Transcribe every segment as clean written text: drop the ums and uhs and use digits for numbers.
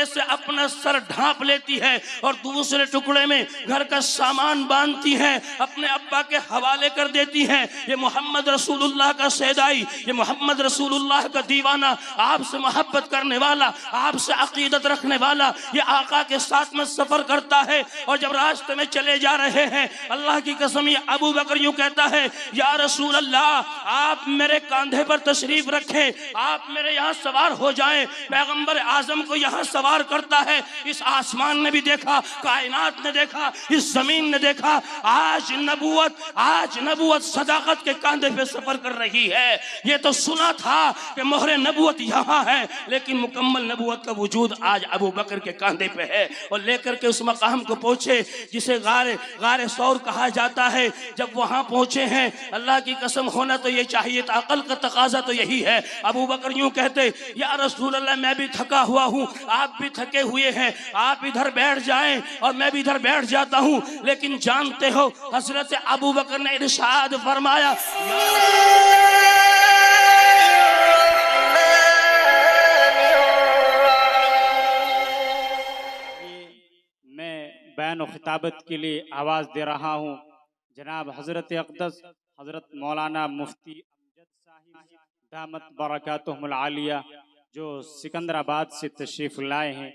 ٹکڑے سے اپنا سر ڈھانپ لیتی ہے اور دوسرے ٹکڑے میں گھر کا سامان باندھتی ہے، اپنے ابا کے حوالے کر دیتی ہے۔ یہ محمد رسول اللہ کا سیدائی، یہ محمد رسول اللہ کا دیوانہ، آپ سے محبت کرنے والا، آپ سے عقیدت رکھنے والا، یہ آقا کے ساتھ میں سفر کرتا ہے۔ اور جب راستے میں چلے جا رہے ہیں، اللہ کی قسم یہ ابو بکر یوں کہتا ہے، یا رسول اللہ آپ میرے کاندھے پر تشریف رکھیں، آپ میرے یہاں سوار ہو جائیں۔ پیغمبر اعظم کو یہاں سوار کرتا ہے۔ اس آسمان نے بھی دیکھا، کائنات نے دیکھا، اس زمین نے دیکھا، آج نبوت صداقت کے کاندھے پہ سفر کر رہی ہے۔ یہ تو سنا تھا کہ مہر نبوت یہاں ہے، لیکن مکمل نبوت کا وجود آج ابو بکر کے کاندھے پہ ہے۔ اور لے کر کے اس مقام کو پہنچے جسے غار ثور کہا جاتا ہے۔ جب وہاں پہنچے ہیں، اللہ کی قسم ہونا تو یہ چاہیے تھا، عقل کا تقاضا تو یہی ہے۔ ابو بکر یوں کہتے، یا رسول اللہ میں بھی تھکا ہوا ہوں، آپ بھی تھکے ہوئے ہیں، آپ ادھر بیٹھ جائیں اور میں بھی ادھر بیٹھ جاتا ہوں۔ لیکن جانتے ہو حضرت ابو بکر نے ارشاد فرمایا، میں بیان و خطابت کے لیے آواز دے رہا ہوں جناب حضرت اقدس حضرت مولانا مفتی امجد صاحب دامت برکاتہم العالیہ، جو سکندر آباد سے تشریف لائے ہیں۔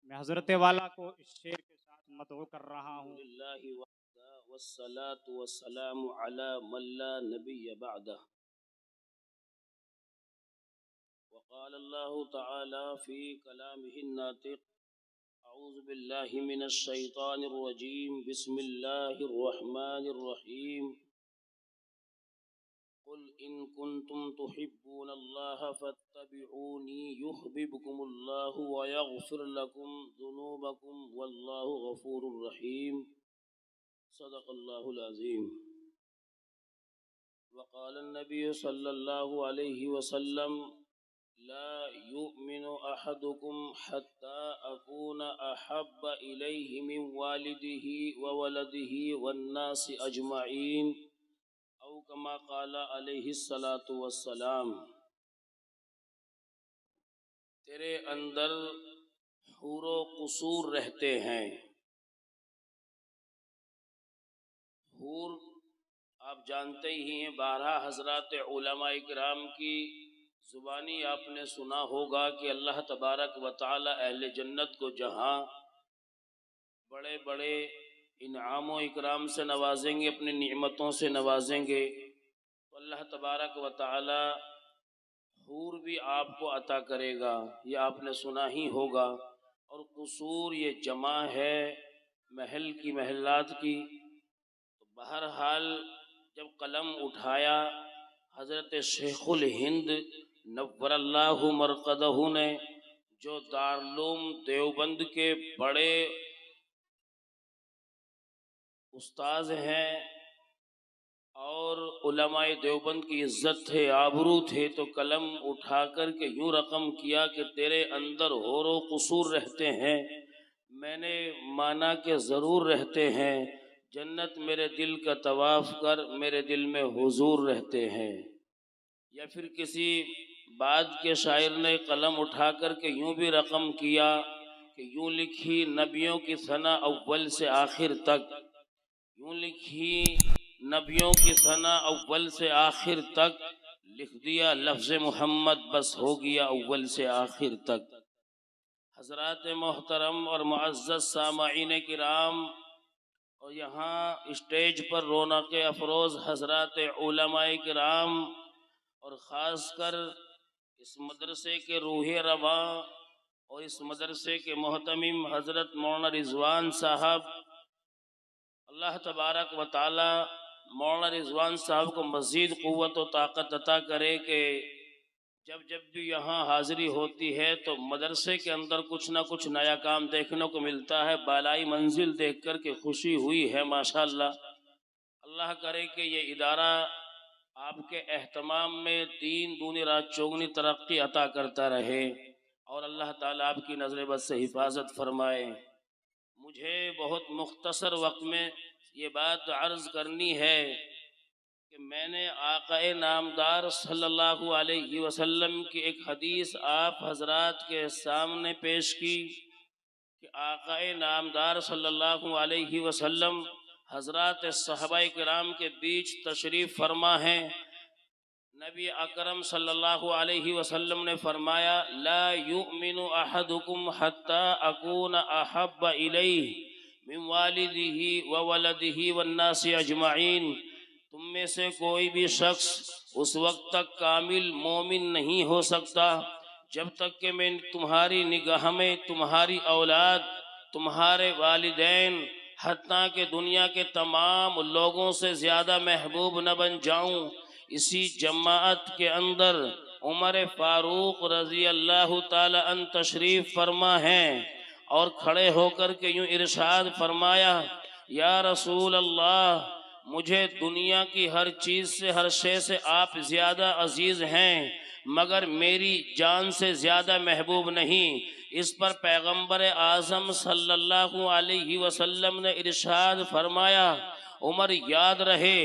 میں حضرت والا کو اس شعر کے ساتھ مدعو کر رہا ہوں۔ والصلاة والسلام على من لا نبي بعده وقال الله تعالى في كلامه الناطق أعوذ بالله من الشيطان الرجيم بسم الله الرحمن الرحيم قل إن كنتم تحبون الله فاتبعوني يحببكم الله ويغفر لكم ذنوبكم والله غفور رحيم صدق الله العظيم وقال النبي صلى الله عليه وسلم لا يؤمن أحدكم حتى أكون أحب إليه من والده وولده والناس أجمعين أو كما قال عليه الصلاة والسلام۔ تیرے اندر حور و قصور رہتے ہیں۔ حور آپ جانتے ہی ہیں، 12 حضرات علماء کرام کی زبانی آپ نے سنا ہوگا کہ اللہ تبارک و تعالی اہل جنت کو جہاں بڑے بڑے انعام و اکرام سے نوازیں گے، اپنی نعمتوں سے نوازیں گے، تو اللہ تبارک و تعالی حور بھی آپ کو عطا کرے گا، یہ آپ نے سنا ہی ہوگا۔ اور قصور یہ جمع ہے محل کی، محلات کی۔ بہرحال جب قلم اٹھایا حضرت شیخ الہند نور اللہ مرقدہ نے، جو دارالعلوم دیوبند کے بڑے استاذ ہیں اور علماء دیوبند کی عزت تھے، آبرو تھے، تو قلم اٹھا کر کے یوں رقم کیا کہ تیرے اندر حور و قصور رہتے ہیں۔ میں نے مانا کہ ضرور رہتے ہیں، جنت میرے دل کا طواف کر، میرے دل میں حضور رہتے ہیں۔ یا پھر کسی بعد کے شاعر نے قلم اٹھا کر کے یوں بھی رقم کیا کہ یوں لکھی نبیوں کی ثنا اول سے آخر تک، یوں لکھی نبیوں کی ثنا اول سے آخر تک، لکھ دیا لفظ محمد بس ہو گیا اول سے آخر تک۔ حضرات محترم اور معزز سامعین کرام، اور یہاں اسٹیج پر رونق افروز حضرات علماء کرام، اور خاص کر اس مدرسے کے روح رواں اور اس مدرسے کے محتمم حضرت مولانا رضوان صاحب، اللہ تبارک و تعالی مولانا رضوان صاحب کو مزید قوت و طاقت عطا کرے کہ جب بھی یہاں حاضری ہوتی ہے تو مدرسے کے اندر کچھ نہ کچھ نیا کام دیکھنے کو ملتا ہے۔ بالائی منزل دیکھ کر کے خوشی ہوئی ہے ماشاءاللہ۔ اللہ کرے کہ یہ ادارہ آپ کے اہتمام میں دین دونی رات چوگنی ترقی عطا کرتا رہے، اور اللہ تعالیٰ آپ کی نظر بد سے حفاظت فرمائے۔ مجھے بہت مختصر وقت میں یہ بات عرض کرنی ہے کہ میں نے آقا نامدار صلی اللہ علیہ وسلم کی ایک حدیث آپ حضرات کے سامنے پیش کی، کہ آقا نامدار صلی اللہ علیہ وسلم حضرات صحابہ کرام کے بیچ تشریف فرما ہیں. نبی اکرم صلی اللہ علیہ وسلم نے فرمایا لا یؤمن احدکم حتی اکون احب الیہ من والدہ وولدہ والناس اجمعین. تم میں سے کوئی بھی شخص اس وقت تک کامل مومن نہیں ہو سکتا جب تک کہ میں تمہاری نگاہ میں تمہاری اولاد، تمہارے والدین، حتیٰ کہ دنیا کے تمام لوگوں سے زیادہ محبوب نہ بن جاؤں. اسی جماعت کے اندر عمر فاروق رضی اللہ تعالی عنہ تشریف فرما ہیں اور کھڑے ہو کر کے یوں ارشاد فرمایا یا رسول اللہ، مجھے دنیا کی ہر چیز سے، ہر شے سے آپ زیادہ عزیز ہیں مگر میری جان سے زیادہ محبوب نہیں. اس پر پیغمبر اعظم صلی اللہ علیہ وسلم نے ارشاد فرمایا عمر یاد رہے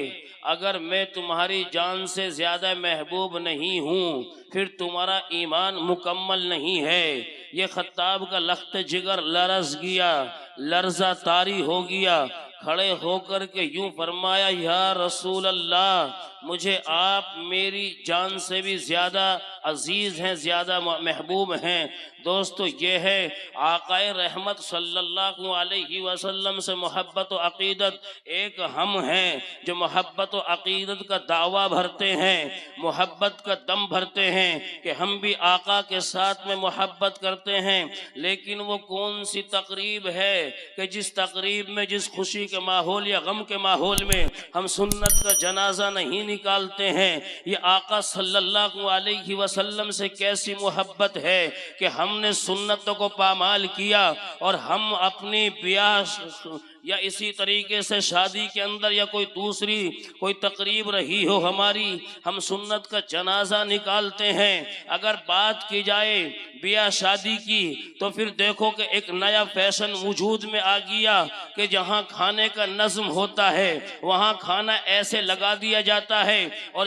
اگر میں تمہاری جان سے زیادہ محبوب نہیں ہوں پھر تمہارا ایمان مکمل نہیں ہے. یہ خطاب کا لخت جگر لرز گیا، لرزہ طاری ہو گیا. کھڑے ہو کر کے یوں فرمایا یا رسول اللہ، مجھے آپ میری جان سے بھی زیادہ عزیز ہیں، زیادہ محبوب ہیں. دوستو یہ ہے آقا رحمت صلی اللہ علیہ وسلم سے محبت و عقیدت. ایک ہم ہیں جو محبت و عقیدت کا دعویٰ بھرتے ہیں، محبت کا دم بھرتے ہیں کہ ہم بھی آقا کے ساتھ میں محبت کرتے ہیں. لیکن وہ کون سی تقریب ہے کہ جس تقریب میں، جس خوشی کے ماحول یا غم کے ماحول میں ہم سنت کا جنازہ نہیں نکالتے ہیں. یہ آقا صلی اللہ علیہ وسلم سے کیسی محبت ہے کہ ہم نے سنتوں کو پامال کیا اور ہم اپنی بیاہ یا اسی طریقے سے شادی کے اندر یا کوئی دوسری کوئی تقریب رہی ہو ہماری، ہم سنت کا جنازہ نکالتے ہیں. اگر بات کی جائے بیاہ شادی کی تو پھر دیکھو کہ ایک نیا فیشن وجود میں آ گیا کہ جہاں کھانے کا نظم ہوتا ہے وہاں کھانا ایسے لگا دیا جاتا ہے. اور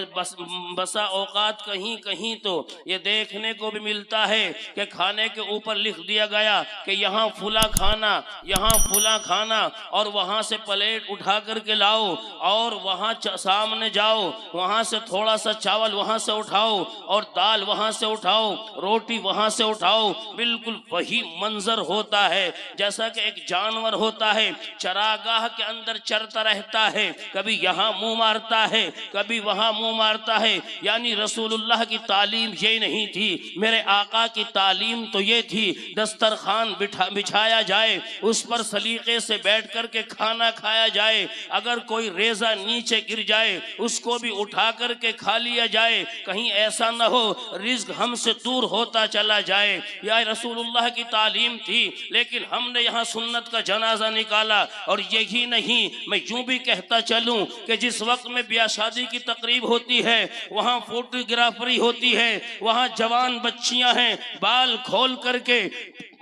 بسا اوقات کہیں کہیں تو یہ دیکھنے کو بھی ملتا ہے کہ کھانے کے اوپر لکھ دیا گیا کہ یہاں فلاں کھانا، یہاں فلاں کھانا، اور وہاں سے پلیٹ اٹھا کر کے لاؤ اور وہاں سامنے جاؤ، وہاں سے تھوڑا سا چاول وہاں سے اٹھاؤ اور دال وہاں سے اٹھاؤ، روٹی وہاں سے اٹھاؤ. بالکل وہی منظر ہوتا ہے جیسا کہ ایک جانور ہوتا ہے چراگاہ کے اندر چرتا رہتا ہے، کبھی یہاں منہ مارتا ہے کبھی وہاں منہ مارتا ہے. یعنی رسول اللہ کی تعلیم یہ نہیں تھی، میرے آقا کی تعلیم تو یہ تھی دسترخوان بچھایا جائے، اس پر سلیقے سے بیٹھ کر کے کھانا کھایا جائے. اگر کوئی ریزہ نیچے گر جائے اس کو بھی اٹھا کر کے کھا لیا جائے، کہیں ایسا نہ ہو رزق ہم سے دور ہوتا چلا جائے. یا رسول اللہ کی تعلیم تھی. لیکن ہم نے یہاں سنت کا جنازہ نکالا. اور یہی نہیں، میں یوں بھی کہتا چلوں کہ جس وقت میں بیاہ شادی کی تقریب ہوتی ہے وہاں فوٹوگرافری ہوتی ہے، وہاں جوان بچیاں ہیں بال کھول کر کے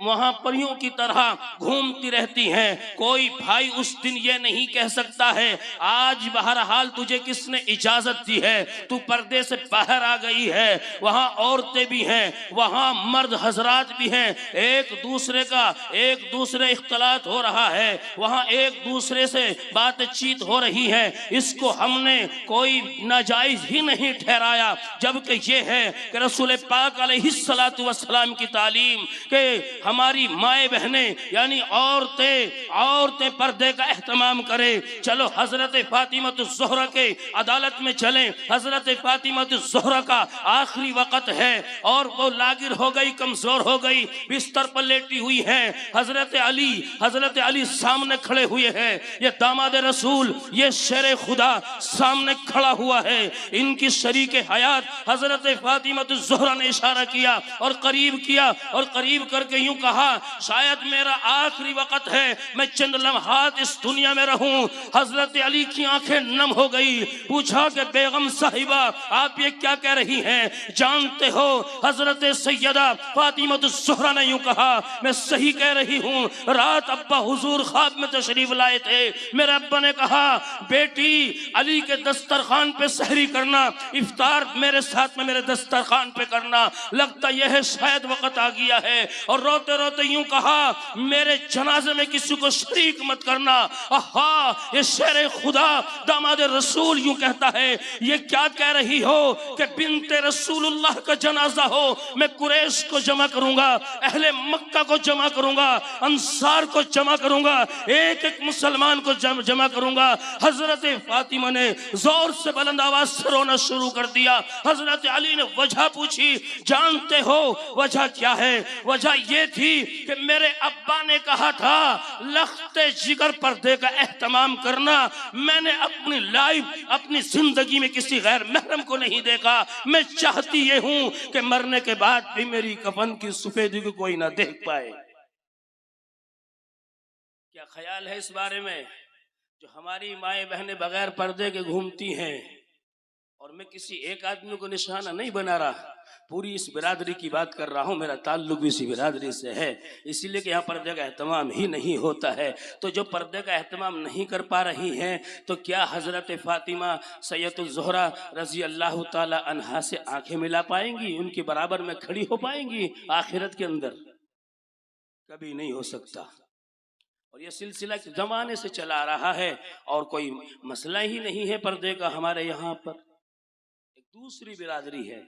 وہاں پریوں کی طرح گھومتی رہتی ہیں. کوئی بھائی اس دن یہ نہیں کہہ سکتا ہے آج بہرحال تجھے کس نے اجازت دی ہے، تو پردے سے باہر آ گئی ہے. وہاں عورتیں بھی ہیں، وہاں مرد حضرات بھی ہیں، ایک دوسرے اختلاط ہو رہا ہے، وہاں ایک دوسرے سے بات چیت ہو رہی ہے. اس کو ہم نے کوئی ناجائز ہی نہیں ٹھہرایا، جبکہ یہ ہے کہ رسول پاک علیہ السلام کی تعلیم کہ ہماری مائیں بہنیں یعنی عورتیں پردے کا اہتمام کرے. چلو حضرت فاطمہ الزہرا کے عدالت میں چلیں. حضرت فاطمہ الزہرا کا آخری وقت ہے اور وہ لاغر ہو گئی، کمزور ہو گئی، بستر پر لیٹی ہوئی ہے. حضرت علی سامنے کھڑے ہوئے ہیں. یہ داماد رسول، یہ شیر خدا سامنے کھڑا ہوا ہے. ان کی شریک حیات حضرت فاطمہ الزہرا نے اشارہ کیا اور قریب کر کے یوں کہا شاید میرا آخری وقت ہے، میں چند لمحات اس دنیا میں رہوں. حضرت علی کی آنکھیں نم ہو گئی. پوچھا کہ بیگم صاحبہ آپ یہ کیا کہہ رہی ہیں؟ جانتے ہو حضرت سیدہ فاطمہ الزہرا نے یوں کہا میں صحیح کہہ رہی ہوں. رات ابا حضور خواب میں تشریف لائے تھے. میرے ابا نے کہا بیٹی علی کے دسترخوان پہ سحری کرنا، افطار میرے ساتھ میں میرے دسترخوان پہ کرنا. لگتا یہ ہے شاید وقت آ گیا ہے. اور روتے روتے روتے یوں کہا میرے جنازے میں کسی کو شریک مت کرنا. آہا یہ شیر خدا داماد رسول یوں کہتا ہے یہ کیا کہہ رہی ہو کہ بنت رسول اللہ کا جنازہ ہو, میں قریش کو جمع کروں گا, اہل مکہ کو جمع کروں گا, انصار کو جمع کروں گا, ایک ایک مسلمان کو جمع کروں گا. حضرت فاطمہ نے زور سے بلند آواز سے رونا شروع کر دیا. حضرت علی نے وجہ پوچھی, جانتے ہو وجہ کیا ہے؟ وجہ یہ تھی کہ میرے ابا نے کہا تھا لخت جگر پردے کا اہتمام کرنا. میں نے اپنی لائف اپنی زندگی میں کسی غیر محرم کو نہیں دیکھا. میں چاہتی یہ ہوں کہ مرنے کے بعد بھی میری کفن کی سفیدی کو کوئی نہ دیکھ پائے. کیا خیال ہے اس بارے میں؟ جو ہماری مائیں بہنیں بغیر پردے کے گھومتی ہیں, اور میں کسی ایک آدمی کو نشانہ نہیں بنا رہا, پوری اس برادری کی بات کر رہا ہوں. میرا تعلق بھی اسی برادری سے ہے, اسی لیے کہ یہاں پردے کا اہتمام ہی نہیں ہوتا ہے. تو جو پردے کا اہتمام نہیں کر پا رہی ہیں, تو کیا حضرت فاطمہ سید الزہرا رضی اللہ تعالی عنہا سے آنکھیں ملا پائیں گی؟ ان کے برابر میں کھڑی ہو پائیں گی آخرت کے اندر؟ کبھی نہیں ہو سکتا. اور یہ سلسلہ زمانے سے چلا رہا ہے اور کوئی مسئلہ ہی نہیں ہے پردے کا ہمارے یہاں پر. ایک دوسری برادری ہے,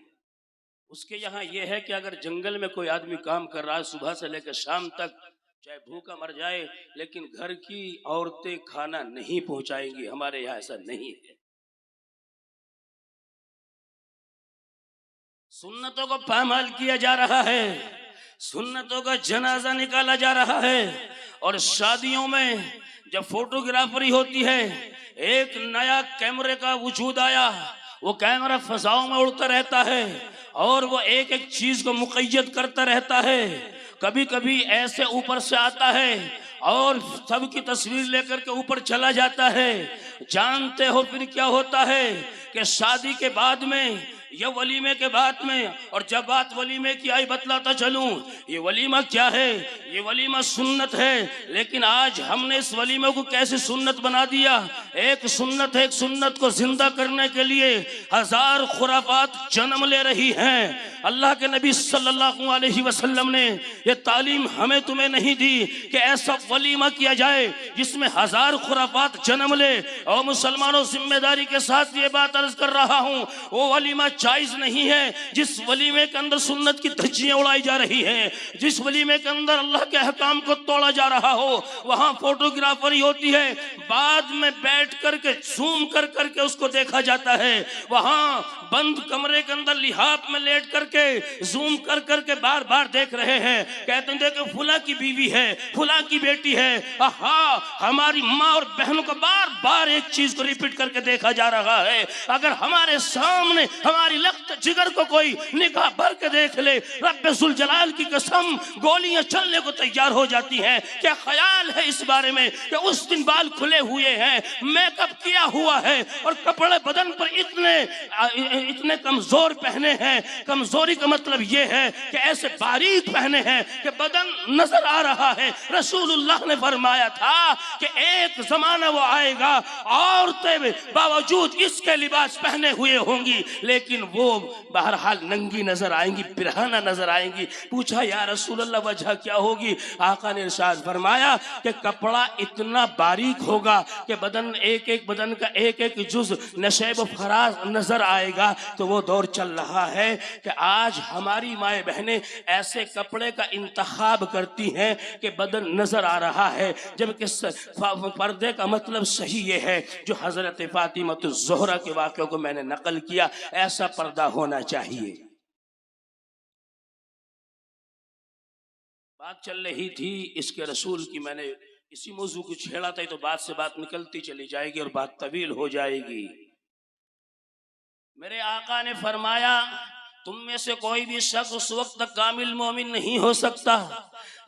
اس کے یہاں یہ ہے کہ اگر جنگل میں کوئی آدمی کام کر رہا ہے صبح سے لے کر شام تک, چاہے بھوکا مر جائے, لیکن گھر کی عورتیں کھانا نہیں پہنچائیں گی. ہمارے یہاں ایسا نہیں ہے. سنتوں کو پامال کیا جا رہا ہے, سنتوں کا جنازہ نکالا جا رہا ہے. اور شادیوں میں جب فوٹوگرافری ہوتی ہے, ایک نیا کیمرے کا وجود آیا, وہ کیمرہ فضاؤں میں اڑتا رہتا ہے اور وہ ایک ایک چیز کو مقید کرتا رہتا ہے. کبھی کبھی ایسے اوپر سے آتا ہے اور سب کی تصویر لے کر کے اوپر چلا جاتا ہے. جانتے ہو پھر کیا ہوتا ہے کہ شادی کے بعد میں یا ولیمے کے بعد میں, اور جب بات ولیمے کی آئی بتلاتا چلوں, یہ ولیمہ کیا ہے؟ یہ ولیمہ سنت ہے. لیکن آج ہم نے اس ولیمے کو کیسے سنت بنا دیا؟ ایک سنت کو زندہ کرنے کے لیے ہزار خرافات جنم لے رہی ہیں. اللہ کے نبی صلی اللہ علیہ وسلم نے یہ تعلیم ہمیں تمہیں نہیں دی کہ ایسا ولیمہ کیا جائے جس میں ہزار خرافات جنم لے. اور مسلمانوں ذمہ داری کے ساتھ یہ بات عرض کر رہا ہوں, وہ ولیمہ جائز نہیں ہے جس ولیمے کے اندر سنت کی دھجیاں اڑائی جا رہی ہیں, جس ولیمے کے اندر اللہ کے احکام کو توڑا جا رہا ہو. وہاں فوٹوگرافری ہوتی ہے, بعد میں بیٹھ کر کے زوم کر کے اس کو دیکھا جاتا ہے. وہاں بند کمرے کے اندر لحاف میں لیٹ کر کے زوم کر کے بار بار دیکھ رہے ہیں. کہتے ہیں کہ فلاں کی بیوی ہے, فلاں کی بیٹی ہے. آہا, ہماری ماں اور بہنوں کو بار بار ایک چیز کو ریپیٹ کر کے دیکھا جا رہا ہے. اگر ہمارے سامنے ہماری لخت جگر کو کوئی نگاہ بھر کے دیکھ لے, رب ذوالجلال کی قسم گولیاں چلنے کو تیار ہو جاتی ہیں. کیا خیال ہے اس بارے میں کہ اس دن بال کھلے ہوئے ہیں, میک اپ کیا ہوا ہے, اور کپڑے بدن پر اتنے کمزور پہنے ہیں. کمزوری کا مطلب یہ ہے کہ ایسے باریک پہنے ہیں کہ بدن نظر آ رہا ہے. رسول اللہ نے فرمایا تھا کہ ایک زمانہ وہ آئے گا عورتیں باوجود اس کے لباس پہنے ہوئے ہوں گی, لیکن وہ بہرحال ننگی نظر آئیں گی, برہنہ نظر آئیں گی. پوچھا یا رسول اللہ وجہ کیا ہوگی؟ آقا نے ارشاد فرمایا کہ کپڑا اتنا باریک ہوگا کہ بدن کا ایک ایک جز نشیب و فراز نظر آئے گا. تو وہ دور چل رہا ہے کہ آج ہماری مائیں بہنیں ایسے کپڑے کا انتخاب کرتی ہیں کہ بدن نظر آ رہا ہے, جبکہ پردے کا مطلب صحیح یہ ہے جو حضرت فاطمہ الزہرا کے واقعوں کو میں نے نقل کیا. ایسا پردہ ہونا چاہیے. بات چل رہی تھی اس کے رسول کی, میں نے اسی موضوع کو چھیڑا تھا, تو بات سے بات نکلتی چلی جائے گی اور بات طویل ہو جائے گی. میرے آقا نے فرمایا تم میں سے کوئی بھی شخص اس وقت تک کامل مومن نہیں ہو سکتا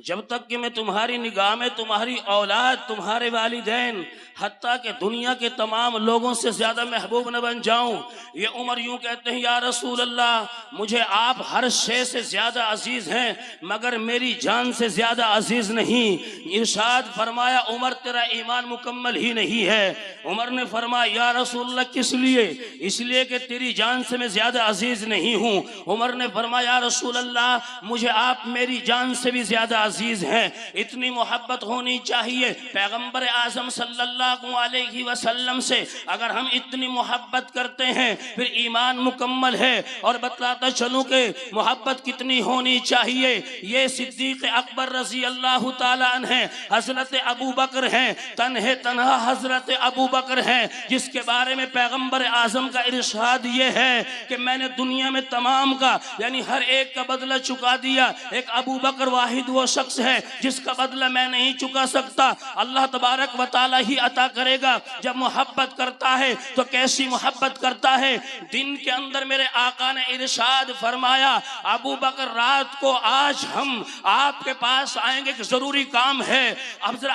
جب تک کہ میں تمہاری نگاہ میں تمہاری اولاد, تمہارے والدین, حتیٰ کہ دنیا کے تمام لوگوں سے زیادہ محبوب نہ بن جاؤں. یہ عمر یوں کہتے ہیں یا رسول اللہ مجھے آپ ہر شے سے زیادہ عزیز ہیں مگر میری جان سے زیادہ عزیز نہیں. ارشاد فرمایا عمر تیرا ایمان مکمل ہی نہیں ہے. عمر نے فرمایا یا رسول اللہ کس لیے؟ اس لیے کہ تیری جان سے میں زیادہ عزیز نہیں ہوں. عمر نے فرمایا یا رسول اللہ مجھے آپ میری جان سے بھی زیادہ عزیز ہیں، اتنی محبت ہونی چاہیے پیغمبر اعظم صلی اللہ علیہ وسلم سے۔ اگر ہم اتنی محبت کرتے ہیں پھر ایمان مکمل ہے۔ اور بتلاتا چلوں کہ محبت کتنی ہونی چاہیے۔ یہ صدیق اکبر رضی اللہ تعالیٰ عنہ ہیں، حضرت ابو بکر ہیں، تنہا حضرت ابو بکر ہیں، جس کے بارے میں پیغمبر اعظم کا ارشاد یہ ہے کہ میں نے دنیا میں تمام کا یعنی ہر ایک کا بدلہ چکا دیا، ایک ابو بکر واحد وہ شخص ہے جس کا بدلہ میں نہیں چکا سکتا، اللہ تبارک و تعالی ہی عطا کرے گا۔ جب محبت کرتا ہے تو کیسی محبت کرتا ہے؟ دن کے اندر میرے آقا نے ارشاد فرمایا، ابو بکر رات کو آج ہم آپ کے پاس آئیں گے کہ ضروری کام ہے۔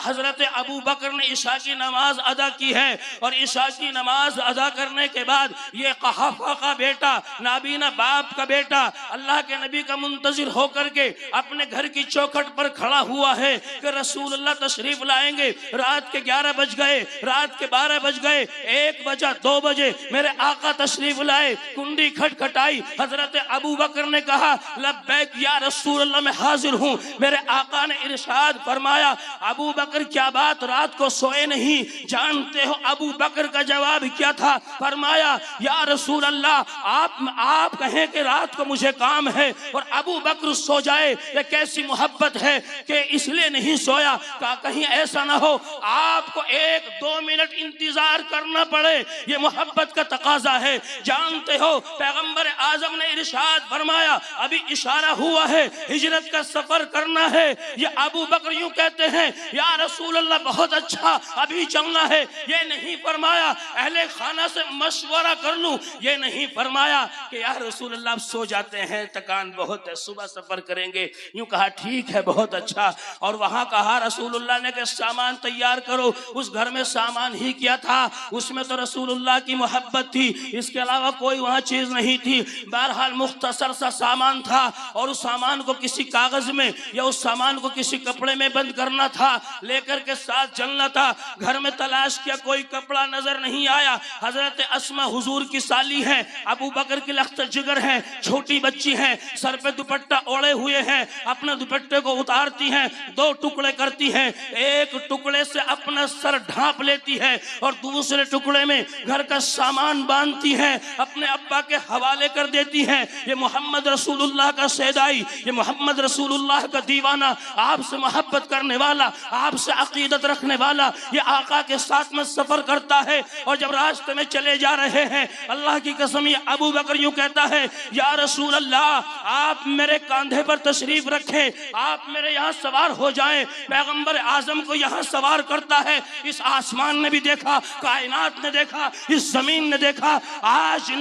حضرت ابو بکر نے عشاء کی نماز ادا کی ہے، اور عشاء کی نماز ادا کرنے کے بعد یہ قحافہ کا بیٹا، نابینا باپ کا بیٹا، اللہ کے نبی کا منتظر ہو کر کے اپنے گھر کی چوکھٹ پر کھڑا ہوا ہے کہ رسول اللہ تشریف لائیں گے۔ رات کے 11 بج گئے، رات کے 12 بج گئے، 1 بجا، 2 بجے میرے آقا تشریف لائے، کنڈی کھٹکھٹائی، حضرت ابو بکر نے کہا لبیک یا رسول اللہ، میں حاضر ہوں۔ میرے آقا نے ارشاد فرمایا، ابو بکر کیا بات رات کو سوئے نہیں؟ جانتے ہو ابو بکر کا جواب کیا تھا؟ فرمایا یا رسول اللہ آپ کہیں کہ رات کو مجھے کام ہے اور ابو بکر سو جائے، یہ کیسی محبت ہے کہ اس لیے نہیں سویا؟ کہا کہیں ایسا نہ ہو آپ کو 1-2 منٹ انتظار کرنا پڑے، یہ محبت کا تقاضا ہے۔ جانتے ہو پیغمبر اعظم نے ارشاد فرمایا ابھی اشارہ ہوا ہے ہجرت کا سفر کرنا ہے، یہ ابو بکر یوں کہتے ہیں یا رسول اللہ بہت اچھا ابھی چلنا ہے، یہ نہیں فرمایا اہل خانہ سے مشورہ کر لوں، یہ نہیں فرمایا کہ یا رسول اللہ آپ سو جاتے ہیں، تکان بہت ہے، صبح سفر کریں گے، یوں کہا ٹھیک ہے بہت اچھا۔ اور وہاں کہا رسول اللہ نے کہ سامان تیار کرو۔ اس گھر میں سامان ہی کیا تھا، اس میں تو رسول اللہ کی محبت تھی، اس کے علاوہ کوئی وہاں چیز نہیں تھی۔ بہرحال مختصر سا سامان تھا، اور اس سامان کو کسی کاغذ میں یا اس سامان کو کسی کپڑے میں بند کرنا تھا، لے کر کے ساتھ چلنا تھا۔ گھر میں تلاش کیا، کوئی کپڑا نظر نہیں آیا۔ حضرت اسما حضور کی سالی ہیں، ابو بکر کی لخت جگر ہیں، چھوٹی بچی ہیں، سر پہ دوپٹہ اوڑے ہوئے ہیں، اپنے دوپٹے کو اتارتی ہیں، 2 ٹکڑے کرتی ہیں، ایک ٹکڑے سے اپنا سر ڈھانپ لیتی ہے اور دوسرے ٹکڑے میں گھر کا سامان باندھتی ہیں، اپنے ابا کے حوالے کر دیتی ہیں۔ یہ محمد رسول اللہ کا سیدائی، یہ محمد رسول اللہ کا دیوانہ، آپ سے محبت کرنے والا، آپ سے عقیدت رکھنے والا، یہ آقا کے ساتھ میں سفر کرتا ہے۔ اور جب راستے میں چلے جا رہے ہیں، اللہ کی قسم یہ ابو بکر یوں کہتا ہے یا رسول اللہ آپ میرے کاندھے پر تشریف رکھیں، آپ میرے یہاں سوار ہو جائیں۔ پیغمبر اعظم کو یہاں سوار کرتا ہے، اس آسمان نے بھی دیکھا، کائنات نے دیکھا، اس زمین نے دیکھا، آج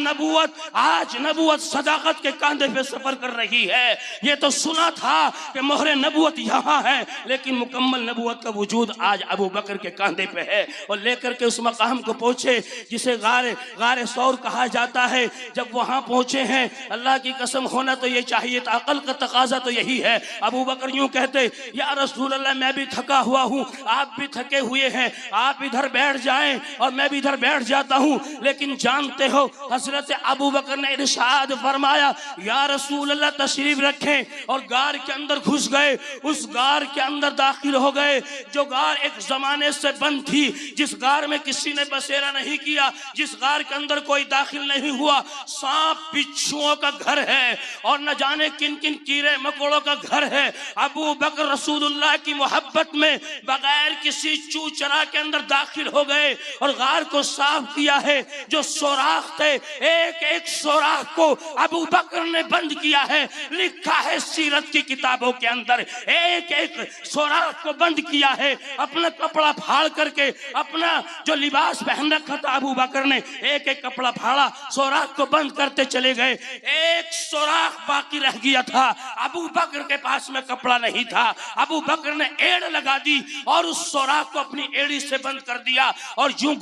نبوت صداقت کے کاندھے پہ سفر کر رہی ہے۔ یہ تو سنا تھا کہ مہر نبوت یہاں ہے، لیکن مکمل نبوت کا وجود آج ابو بکر کے کاندھے پہ ہے۔ اور لے کر کے اس مقام کو پہنچے جسے غار ثور کہا جاتا ہے۔ جب وہاں پہنچے ہیں، اللہ کی قسم ہونا تو یہ چاہیے تھا، عقل کا تقاضا تو یہی ہے۔ ابو بکر یوں کہتے یا رسول اللہ میں بھی تھکا ہوا ہوں، آپ بھی تھکے ہوئے ہیں، آپ ادھر بیٹھ جائیں اور میں بھی ادھر بیٹھ جاتا ہوں۔ لیکن جانتے ہو حضرت ابو بکر نے ارشاد فرمایا یا رسول اللہ تشریف رکھیں، اور غار کے اندر گھس گئے۔ اس غار کے اندر داخل ہو گئے، جو غار ایک زمانے سے بند تھی، جس غار میں کسی نے بسیرا نہیں کیا، جس غار کے اندر کوئی داخل نہیں ہوا، سانپ بچھوؤں کا گھر ہے اور نہ جانے کن کن کیڑے مکوڑوں کا گھر ہے۔ ابو بکر رسول اللہ کی محبت میں بغیر کسی چو چرا کے اندر داخل ہو گئے اور غار کو صاف کیا ہے۔ جو سوراخ تھے، ایک ایک سوراخ کو ابو بکر نے بند کیا ہے۔ لکھا ہے سیرت کی کتابوں کے اندر، ایک ایک سوراخ کو بند کیا ہے۔ اپنا کپڑا پھاڑ کر کے، اپنا جو لباس پہن رکھا تھا ابو بکر نے، ایک ایک کپڑا پھاڑا، سوراخ کو بند کرتے چلے گئے۔ ایک سوراخ باقی رہ گیا تھا، ابو بکر کے پاس میں کپڑا نہیں تھا۔ ابو بکر نے ایڑ لگا دی اور اس سوراخ کو اپنی ایڑی سے بند کر دیا، اور یوں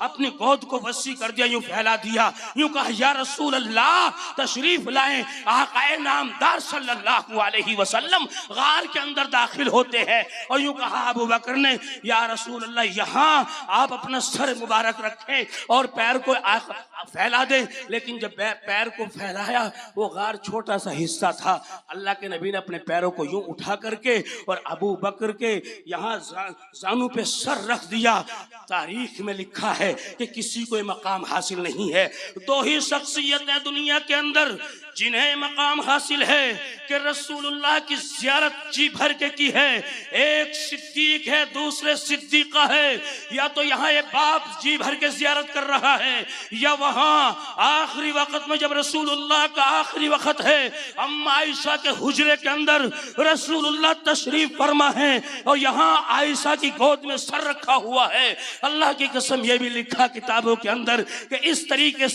اپنی گود کو وسیع کر دیا، یوں پھیلا دیا، یوں کہا یا رسول اللہ تشریف لائیں۔ آقا نامدار صلی اللہ علیہ وسلم غار کے اندر داخل ہوتے ہیں، اور یوں کہا ابو بکر نے یا رسول اللہ یہاں آپ اپنا سر مبارک رکھیں اور پیر کو پھیلا دیں۔ لیکن جب پیر کو پھیلایا، وہ غار چھوٹا سا حصہ تھا، اللہ کے نبی نے اپنے پیروں کو یوں اٹھا کر کے اور ابو بکر کے یہاں زانوں پہ سر رکھ دیا. تاریخ میں لکھا ہے کہ کسی کو یہ مقام حاصل نہیں ہے. دو ہی شخصیتیں دنیا کے اندر جنہیں مقام حاصل ہے کہ رسول اللہ کی زیارت جی بھر کے کی ہے. ایک صدیق ہے, دوسرے صدیقہ ہے. یا تو یہاں یہ باپ جی بھر کے زیارت کر رہا ہے, یا وہاں آخری وقت میں جب رسول اللہ کا آخری وقت ہے, اما عائشہ کے حجرے کے اندر رسول اللہ تشریف فرما ہے اور یہاں عائشہ کی گود میں سر رکھا ہوا ہے. اللہ کی قسم یہ بھی لکھا کتابوں کے اندر کہ اس طریقے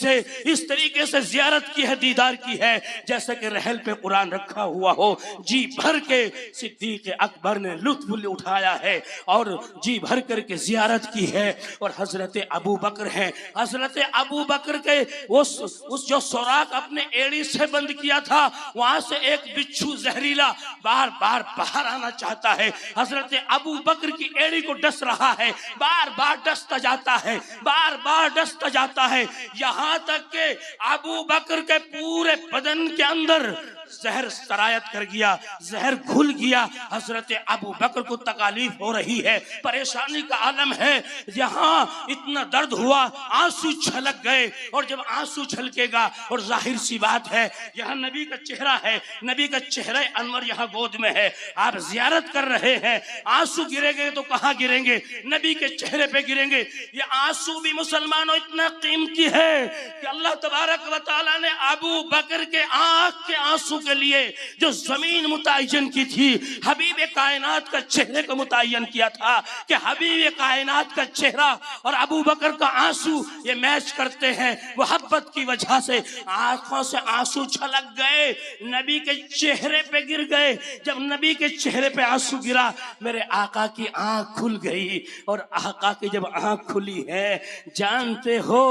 سے زیارت کی ہے, دیدار کی ہے جیسے کہ رحل پہ قرآن رکھا ہوا ہو. جی بھر کے صدیق اکبر نے لطف اٹھایا ہے اور جی بھر کر کے زیارت کی ہے. اور حضرت ابو بکر ہیں, حضرت ابو بکر کے اس جو سوراخ اپنے ایڑی سے بند کیا تھا وہاں سے ایک بچھو زہریلا بار بار باہر آنا چاہتا ہے. حضرت ابو بکر کی ایڑی کو ڈس رہا ہے, بار بار ڈستا جاتا ہے, بار بار ڈستا جاتا ہے, یہاں تک کہ ابو بکر کے پورے بدن کے اندر زہر سرایت کر گیا, زہر گھل گیا. حضرت ابو بکر کو تکالیف ہو رہی ہے, پریشانی کا عالم ہے. یہاں اتنا درد ہوا, آنسو چھلک گئے. اور جب آنسو چھلکے گا, اور ظاہر سی بات ہے یہاں نبی کا چہرہ ہے, نبی کا چہرہ انور یہاں گود میں ہے, آپ زیارت کر رہے ہیں, آنسو گریں گے تو کہاں گریں گے؟ نبی کے چہرے پہ گریں گے. یہ آنسو بھی مسلمانوں اتنا قیمتی ہے کہ اللہ تبارک و تعالیٰ نے ابو بکر کے آنکھ کے آنسو کے لیے جو زمین متعین کی تھی, حبیب کائنات کا چہرے کو متعین کیا تھا کہ حبیب کائنات کا چہرہ اور ابو بکر کا آنسو یہ میچ کرتے ہیں. محبت کی وجہ سے آنکھوں سے آنسو چھلک گئے, نبی کے چہرے پہ گر گئے. جب نبی کے چہرے پہ آنسو گرا, میرے آقا کی آنکھ کھل گئی. اور آقا کی جب آنکھ کھلی ہے, جانتے ہو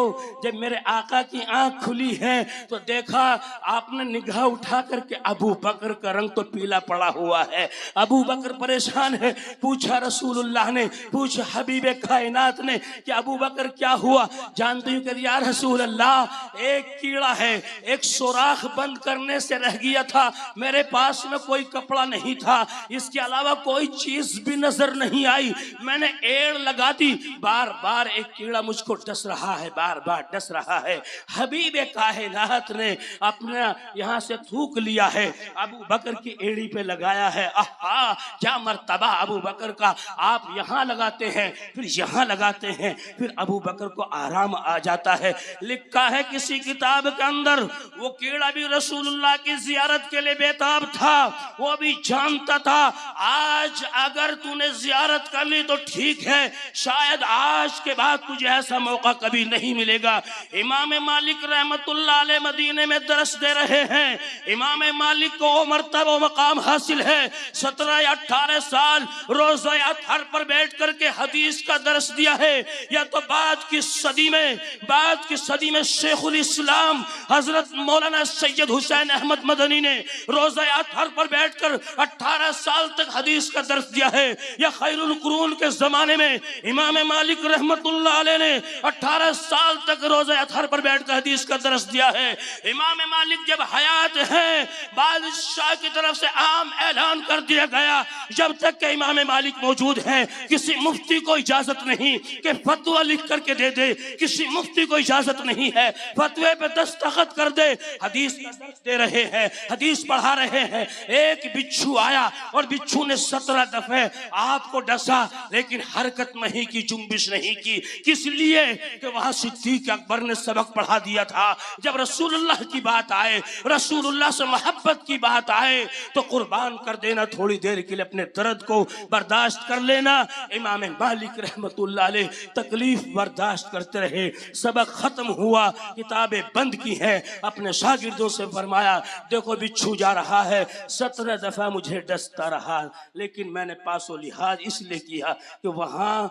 جب میرے آقا کی آنکھ کھلی ہے تو دیکھا آپ نے نگاہ اٹھا کر کہ ابو بکر کا رنگ تو پیلا پڑا ہوا ہے. ابو بکر پریشان ہے. پوچھا رسول اللہ نے, پوچھا حبیب کائنات نے کہ ابو بکر کیا ہوا؟ جانتے ہو کہ یا رسول اللہ ایک کیڑا ہے, ایک سوراخ بند کرنے سے رہ گیا تھا, میرے پاس میں کوئی کپڑا نہیں تھا, اس کے علاوہ کوئی چیز بھی نظر نہیں آئی, میں نے ایڑ لگا دی, بار بار ایک کیڑا مجھ کو ڈس رہا ہے, بار بار ڈس رہا ہے. حبیب کائنات نے اپنا یہاں سے تھوک لیا ہے, ابو بکر کی ایڑی پہ لگایا ہے. آہا کیا مرتبہ ابو بکر کا, آپ یہاں لگاتے ہیں پھر یہاں لگاتے ہیں, پھر ابو بکر کو آرام آ جاتا ہے. لکھا ہے کسی کتاب کے اندر وہ کیڑا بھی رسول اللہ کی زیارت کے لیے بیتاب تھا, وہ بھی جانتا تھا آج اگر تو نے زیارت کر لی تو ٹھیک ہے, شاید آج کے بعد تجھے ایسا موقع کبھی نہیں ملے گا. امام مالک رحمت اللہ علیہ مدینے میں درس دے رہے ہیں. امام مالک کو وہ مرتبہ و مقام حاصل ہے, 17 یا 18 سال روزہ اطہر پر بیٹھ کر کے حدیث کا درس دیا ہے. یا تو بعد کی صدی میں شیخ الاسلام حضرت مولانا سید حسین احمد مدنی نے روزہ اطہر پر بیٹھ کر 18 سال تک حدیث کا درس دیا ہے. یا خیر القرون کے زمانے میں امام مالک رحمت اللہ علیہ نے 18 سال تک روزہ اطہر پر بیٹھ کر حدیث کا درس دیا ہے. امام مالک جب حیات ہیں بادشاہ کی طرف سے عام اعلان کر دیا گیا, جب تک کہ امام مالک موجود ہیں کسی مفتی کو اجازت نہیں کہ فتویٰ لکھ کر کے دے دے, کسی مفتی کو اجازت نہیں ہے فتوے پہ دستخط کر دے. حدیث کا درس دے رہے ہیں, حدیث پڑھا رہے ہیں, ایک بچھو آیا اور بچھو نے 17 دفعہ آپ کو ڈسا لیکن حرکت نہیں کی, جنبش نہیں کی. کس لیے کہ وہاں صدیق اکبر نے سبق پڑھا دیا تھا. جب رسول اللہ کی بات آئے, رسول اللہ سے محبت کی بات آئے تو قربان کر دینا, تھوڑی دیر کے لیے اپنے درد کو برداشت کر لینا. امام مالک رحمت اللہ علیہ تکلیف برداشت کرتے رہے. سبق ختم ہوا, کتابیں بند کی ہیں, اپنے شاگردوں سے فرمایا دیکھو بچھو جا رہا ہے, 17 دفعہ مجھے ڈستا رہا, لیکن میں نے پاس و لحاظ اس لیے کیا کہ وہاں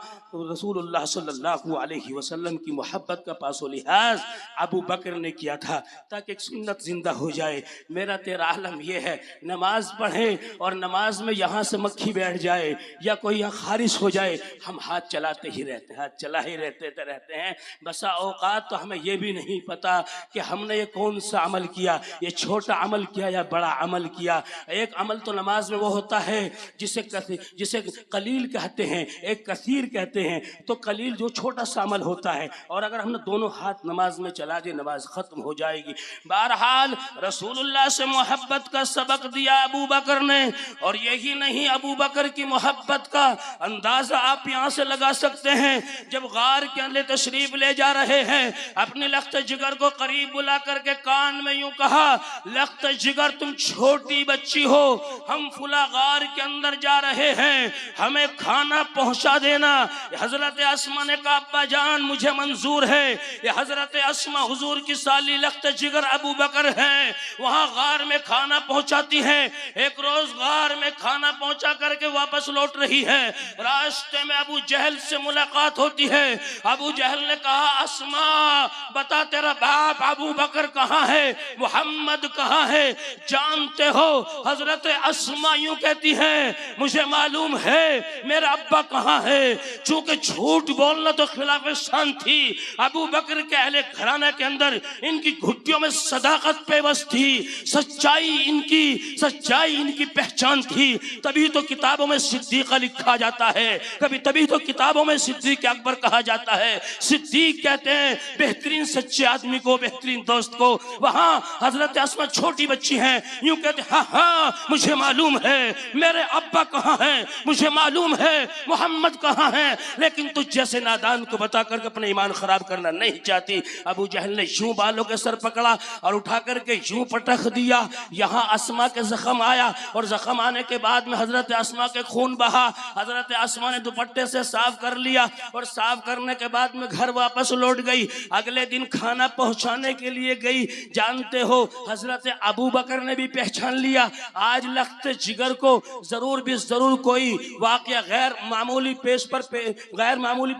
رسول اللہ صلی اللہ علیہ وسلم کی محبت کا پاس و لحاظ ابو بکر نے کیا تھا تاکہ ایک سنت زندہ ہو جائے. میرا میرا تیرا عالم یہ ہے، نماز پڑھیں اور نماز میں یہاں سے مکھی بیٹھ جائے یا کوئی یہاں خارش ہو جائے، ہم ہاتھ چلاتے ہی رہتے ہیں، ہاتھ چلا ہی رہتے ہیں۔ بسا اوقات تو ہمیں یہ بھی نہیں پتا کہ ہم نے یہ کون سا عمل کیا، یہ چھوٹا عمل کیا یا بڑا عمل کیا۔ ایک عمل تو نماز میں وہ ہوتا ہے جسے قلیل کہتے ہیں، ایک کثیر کہتے ہیں۔ تو قلیل جو چھوٹا سا عمل ہوتا ہے، اور اگر ہم نے دونوں ہاتھ نماز میں چلا دے نماز ختم ہو جائے گی۔ بہرحال رسول اللہ سے محبت کا سبق دیا ابو بکر نے، اور یہی نہیں، ابو بکر کی محبت کا اندازہ آپ یہاں سے لگا سکتے ہیں۔ جب غار کے اندر تشریف لے جا رہے ہیں، اپنے لخت جگر کو قریب بلا کر کے کان میں یوں کہا، لخت جگر تم چھوٹی بچی ہو، ہم فلاں غار کے اندر جا رہے ہیں، ہمیں کھانا پہنچا دینا۔ حضرت اسما نے کہا ابا جان مجھے منظور ہے۔ یہ حضرت اسما حضور کی سالی لخت جگر ابو بکر ہے، وہاں غار میں کھانا پہنچاتی ہے۔ ایک روز غار میں کھانا پہنچا کر کے واپس لوٹ رہی ہے، راستے میں ابو جہل سے ملاقات ہوتی ہے۔ ابو جہل نے کہا اسما بتا تیرا باپ ابو بکر کہاں ہے، محمد کہاں ہے؟ جانتے ہو حضرت اسما یوں کہتی ہے مجھے معلوم ہے میرا ابا کہاں ہے۔ چونکہ جھوٹ بولنا تو خلاف شان تھی، ابو بکر کے اہل گھرانہ کے اندر ان کی گھٹیوں میں صداقت پیوست تھی، سچائی ان کی پہچان تھی۔ تبھی تو کتابوں میں صدیقہ لکھا جاتا ہے، تبھی تو کتابوں میں صدیق اکبر کہا جاتا ہے۔ صدیق کہتے ہیں بہترین سچے آدمی کو، بہترین دوست کو۔ وہاں حضرت اسما چھوٹی بچی ہیں، یوں کہتے ہیں ہاں مجھے معلوم ہے میرے ابا کہاں ہیں، مجھے معلوم ہے محمد کہاں ہیں، لیکن تجھ جیسے نادان کو بتا کر کے اپنے ایمان خراب کرنا نہیں چاہتی۔ ابو جہل نے یوں بالوں کے سر پکڑا اور اٹھا کر کے یوں پٹخ دیا، یہاں اسما کے زخم آیا، اور زخم آنے کے بعد میں حضرت اسما کے خون بہا۔ حضرت اسما نے دوپٹے سے صاف کر لیا، اور صاف کرنے کے بعد میں گھر واپس لوٹ گئی۔ اگلے دن کھانا پہنچانے کے لیے گئی، جانتے ہو حضرت ابو بکر نے بھی پہچان لیا آج لخت جگر کو ضرور بھی ضرور کوئی واقعہ غیر معمولی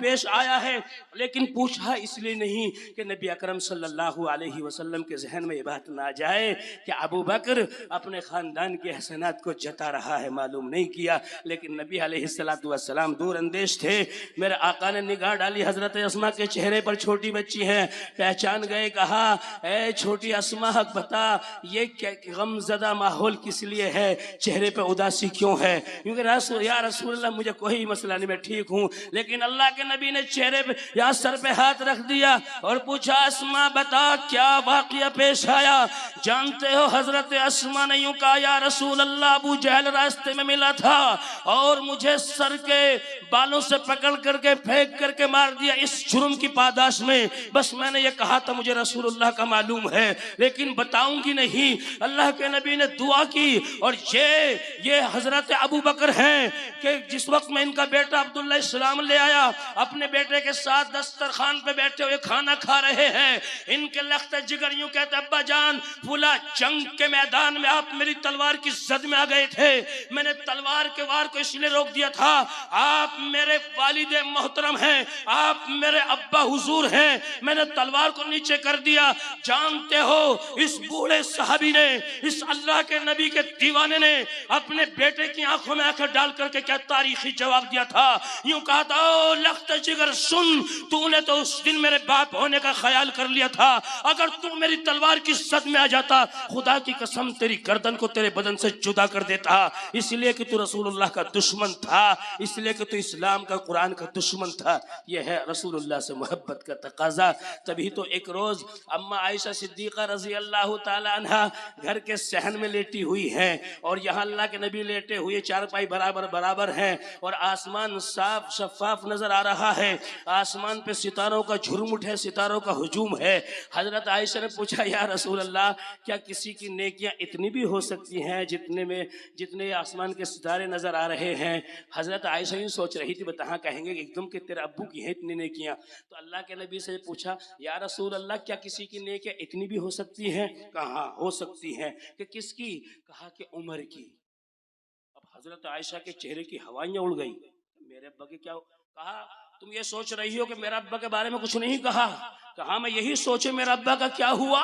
پیش آیا ہے، لیکن پوچھا اس لیے نہیں کہ نبی اکرم صلی اللہ علیہ وسلم کے ذہن میں یہ بات نہ جائے کہ ابو بکر اپنے خاندان کے احسانات کو جتا رہا ہے، معلوم نہیں کیا۔ لیکن نبی علیہ السلام دور اندیش تھے۔ میرے آقا نے نگاہ ڈالی حضرت اسما کے چہرے پر، چھوٹی بچی ہے، پہچان گئے، کہا اے چھوٹی اسما حق بتا یہ غم زدہ ماحول کس لیے ہے، چہرے پہ اداسی کیوں ہے؟ کیونکہ یا رسول اللہ مجھے کوئی مسئلہ نہیں، میں ٹھیک ہوں۔ لیکن اللہ کے نبی نے چہرے پہ یا سر پہ ہاتھ رکھ دیا اور پوچھا اسما بتا کیا واقعہ پیش آیا؟ جانتے ہو حضرت اسما نے یوں کہا یا رسول اللہ ابو جہل راستے میں ملا تھا اور مجھے سر کے بالوں سے پکڑ کر کے پھینک کر کے مار دیا اس جرم کی پاداش میں۔ بس میں نے یہ کہا تھا مجھے رسول اللہ کا معلوم ہے لیکن بتاؤں گی نہیں۔ اللہ کے نبی نے دعا کی، اور یہ حضرت ابو بکر ہیں کہ جس وقت میں ان کا بیٹا عبداللہ السلام لے آیا، اپنے بیٹے کے ساتھ دسترخوان پہ بیٹھے ہوئے کھانا کھا رہے ہیں، ان کے لخت جگر یوں کہتے ابا جان فلا جنگ کے میدان میں آپ میری تلوار کی زد میں آ گئے تھے، میں نے تلوار کے وار کو اس لیے روک دیا تھا، آپ میرے والد محترم ہیں، آپ میرے ابا حضور ہیں، میں نے تلوار کو نیچے کر دیا۔ جانتے ہو اس بوڑھے صحابی نے، اس اللہ کے نبی کے دیوانے نے اپنے بیٹے کی آنکھوں میں آنکھ ڈال کر کے کیا تاریخی جواب دیا تھا؟ یوں کہا تھا او لخت جگر سن، تو نے تو اس دن میرے باپ ہونے کا خیال کر لیا تھا، اگر تو میری تلوار کی زد میں آ جاتا خدا کی قسم تیری گردن کو تیرے بدن سے جدا کر دیتا، اس لیے کہ تو رسول اللہ کا دشمن تھا، اس لیے کہ تو اسلام کا قرآن کا دشمن تھا۔ یہ ہے رسول اللہ سے محبت کا تقاضا۔ تبھی تو ایک روز اما عائشہ صدیقہ رضی اللہ تعالی عنہ گھر کے صحن میں لیٹی ہوئی ہیں، اور یہاں اللہ کے نبی لیٹے ہوئے، چارپائی برابر ہیں، اور آسمان صاف شفاف نظر آ رہا ہے، آسمان پہ ستاروں کا جھرمٹ ہے، ستاروں کا ہجوم ہے۔ حضرت عائشہ نے پوچھا یا رسول اللہ کیا کسی کی نیکیاں اتنی بھی ہو سکتی ہیں جتنے آسمان کے ستارے نظر آ رہے ہیں؟ حضرت عائشہ یوں سوچ رہی تھی بتہاں کہیں گے ایک دم کہ تیرے ابو کی ہیں اتنی نیکیاں، تو اللہ کے نبی سے پوچھا یا رسول اللہ کیا کسی کی نیکیاں اتنی بھی ہو سکتی ہیں؟ کہا ہو سکتی ہیں۔ کہ کس کی؟ کہا کہ عمر کی۔ اب حضرت عائشہ کے چہرے کی ہوائیاں اڑ گئی، میرے ابا کے کیا؟ کہا تم یہ سوچ رہی ہو کہ میرا ابا کے بارے میں کچھ نہیں کہا؟ کہا میں یہی سوچے میرا ابا کا کیا ہوا؟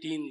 3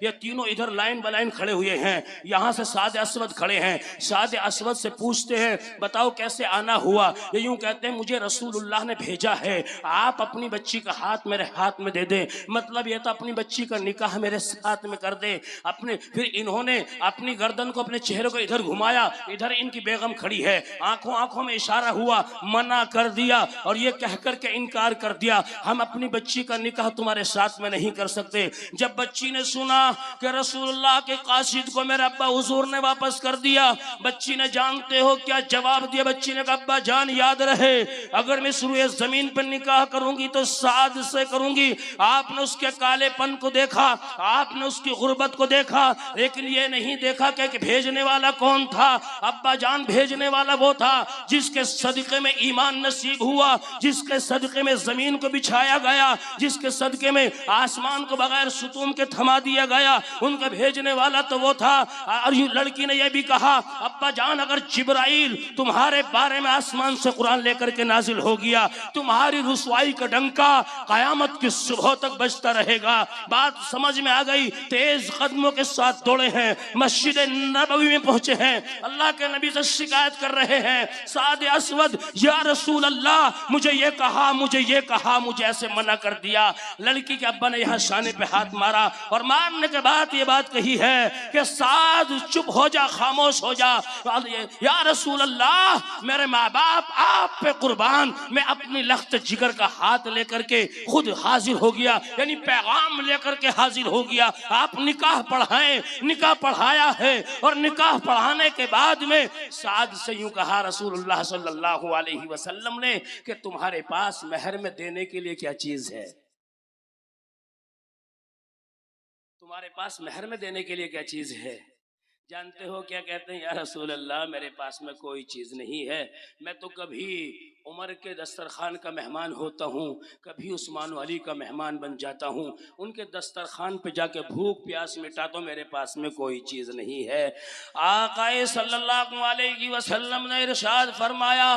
یہ تینوں ادھر لائن بلائن کھڑے ہوئے ہیں. یہاں سے سعد اسود کھڑے ہیں. سعد اسود سے پوچھتے ہیں بتاؤ کیسے آنا ہوا؟ یہ یوں کہتے ہیں مجھے رسول اللہ نے بھیجا ہے, آپ اپنی بچی کا ہاتھ میرے ہاتھ میں دے دیں. مطلب یہ تھا اپنی بچی کا نکاح میرے ساتھ میں کر دے. پھر انہوں نے اپنی گردن کو اپنے چہرے کو ادھر گھمایا, ادھر ان کی بیگم کھڑی ہے, آنکھوں میں اشارہ ہوا, منع کر دیا اور یہ کہہ کر کے انکار کر دیا ہم اپنی بچی کا نکاح تمہارے ساتھ میں نہیں کر سکتے. جب بچی نے سنا کہ رسول اللہ کے قاصد کو میرے ابا حضور نے واپس کر دیا, بچی نے جانتے ہو کیا جواب دیا؟ بچی نے کہا ابا جان یاد رہے اگر میں سروئے زمین پر نکاح کروں گی تو سعد سے کروں گی. آپ نے اس کے کالے پن کو دیکھا, آپ نے اس کی غربت کو دیکھا, لیکن یہ نہیں دیکھا کہ بھیجنے والا کون تھا. ابا جان بھیجنے والا وہ تھا جس کے صدقے میں ایمان نصیب ہوا, جس کے صدقے میں زمین کو بچھایا گیا, جس کے صدقے میں آسمان کو بغیر ستون کے تھما دیا گیا. ان کا بھیجنے والا تو وہ تھا. اور لڑکی نے یہ بھی کہا ابا جان اگر جبرائیل تمہارے بارے میں آسمان سے قرآن لے کر کے نازل ہو گیا, تمہاری رسوائی کا ڈنکا قیامت کی صبح تک بجتا رہے گا. بات سمجھ میں آ گئی. تیز قدموں کے ساتھ دوڑے ہیں, مسجد نبوی میں پہنچے ہیں, اللہ کے نبی سے شکایت کر رہے ہیں سعد اسود یا رسول اللہ مجھے یہ کہا مجھے ایسے منع کر دیا. لڑکی کے ابا نے یہاں شانے پہ ہاتھ مارا اور مارنے کے بعد یہ بات کہی ہے کہ سعد چپ ہو جا, خاموش ہو جا. یا رسول اللہ میرے ماں باپ آپ پہ قربان, میں اپنی لخت جگر کا ہاتھ لے کر کے خود حاضر ہو گیا, یعنی پیغام لے کر کے حاضر ہو گیا. آپ نکاح پڑھائیں, نکاح پڑھایا ہے اور نکاح پڑھانے کے بعد میں سعد سے یوں کہا رسول اللہ صلی اللہ علیہ وسلم نے کہ تمہارے پاس مہر میں دینے کے لیے کیا چیز ہے؟ تمہارے پاس مہر میں دینے کے لیے کیا چیز ہے؟ جانتے ہو کیا کہتے ہیں؟ یا رسول اللہ میرے پاس میں کوئی چیز نہیں ہے, میں تو کبھی عمر کے دسترخوان کا مہمان ہوتا ہوں, کبھی عثمان و علی کا مہمان بن جاتا ہوں, ان کے دسترخوان پہ جا کے بھوک پیاس مٹا تو میرے پاس میں کوئی چیز نہیں ہے. آقا صلی اللہ علیہ وسلم نے ارشاد فرمایا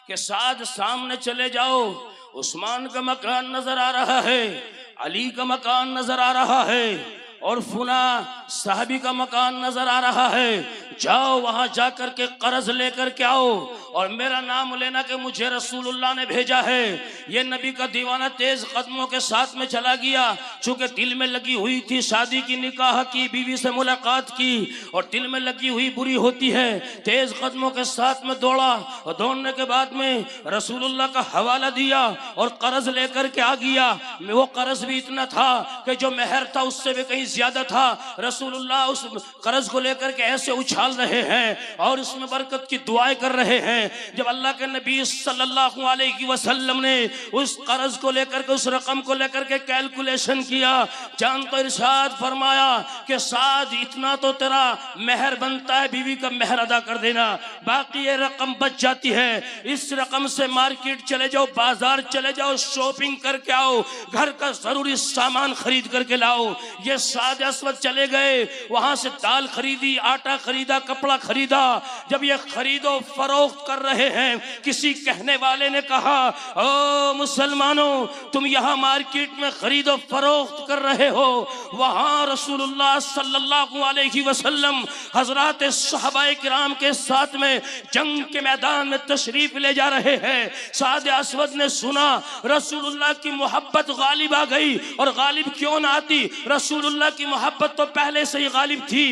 کہ سعد سامنے چلے جاؤ, عثمان کا مکان نظر آ رہا ہے, علی کا مکان نظر آ رہا ہے اور فلاں صحابی کا مکان نظر آ رہا ہے, جاؤ وہاں جا کر کے قرض لے کر کے آؤ اور میرا نام لینا کہ مجھے رسول اللہ نے بھیجا ہے. یہ نبی کا دیوانہ تیز قدموں کے ساتھ میں چلا گیا, چونکہ دل میں لگی ہوئی تھی شادی کی, نکاح کی, بیوی سے ملاقات کی اور دل میں لگی ہوئی بری ہوتی ہے. تیز قدموں کے ساتھ میں دوڑا اور دوڑنے کے بعد میں رسول اللہ کا حوالہ دیا اور قرض لے کر کے آ گیا. وہ قرض بھی اتنا تھا کہ جو مہر تھا اس سے بھی کہیں زیادہ تھا. رسول اللہ اس قرض کو لے کر کے ایسے اچھال رہے ہیں اور اس میں برکت کی دعائیں کر رہے ہیں. جب اللہ کے نبی صلی اللہ علیہ وسلم نے اس قرض کو لے کر کے, اس رقم کو لے کر کے کیلکولیشن کیا, جان تو ارشاد فرمایا کہ سعد اتنا تو تیرا مہر بنتا ہے, بیوی کا مہر ادا کر دینا, باقی یہ رقم بچ جاتی ہے. اس رقم سے مارکیٹ چلے جاؤ, بازار چلے جاؤ, شاپنگ کر کے آؤ, گھر کا ضروری سامان خرید کر کے لاؤ. یہ سعد اسود چلے گئے, وہاں سے دال خریدی, آٹا خریدا, کپڑا خریدا. جب یہ خرید و فروخت کر رہے ہیں, کسی کہنے والے نے کہا او مسلمانوں تم یہاں مارکیٹ میں خرید و فروخت کر رہے ہو, وہاں رسول اللہ صلی اللہ علیہ وسلم حضرات صحابہ کرام کے ساتھ میں جنگ کے میدان میں تشریف لے جا رہے ہیں. سعد اسود نے سنا رسول اللہ کی محبت غالب آ گئی, اور غالب کیوں نہ آتی, رسول اللہ کی محبت تو پہلے سے ہی غالب تھی.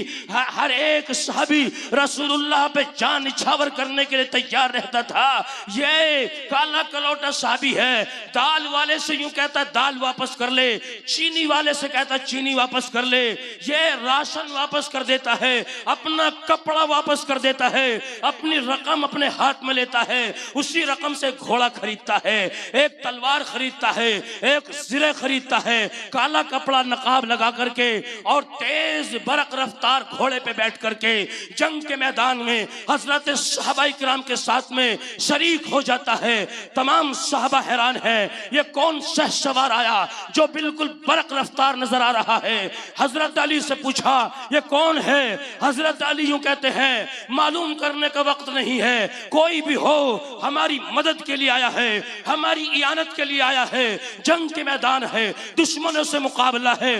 ہر ایک صحابی رسول اللہ پہ جان نچھاور کرنے کے لیے تیار رہتا تھا. یہ کالا کلوٹا صحابی ہے, دال والے سے یوں کہتا ہے دال واپس کر لے, چینی والے سے کہتا ہے چینی واپس کر لے, یہ راشن واپس کر دیتا ہے, اپنا کپڑا واپس کر دیتا ہے, اپنی رقم اپنے ہاتھ میں لیتا ہے, اسی رقم سے گھوڑا خریدتا ہے, ایک تلوار خریدتا ہے, ایک زرہ خریدتا ہے, کالا کپڑا نقاب لگا کر کے اور تیز برق رفتار گھوڑے پہ بیٹھ کر کے جنگ کے میدان میں حضرت صحابہ کرام کے ساتھ میں شریک ہو جاتا ہے. تمام صحابہ حیران ہیں, یہ کون شہسوار آیا جو بالکل برق رفتار نظر آ رہا ہے. حضرت علی سے پوچھا یہ کون ہے, حضرت علی یوں کہتے ہیں معلوم کرنے کا وقت نہیں ہے, کوئی بھی ہو ہماری مدد کے لیے آیا ہے, ہماری اعانت کے لیے آیا ہے. جنگ کے میدان ہے, دشمنوں سے مقابلہ ہے,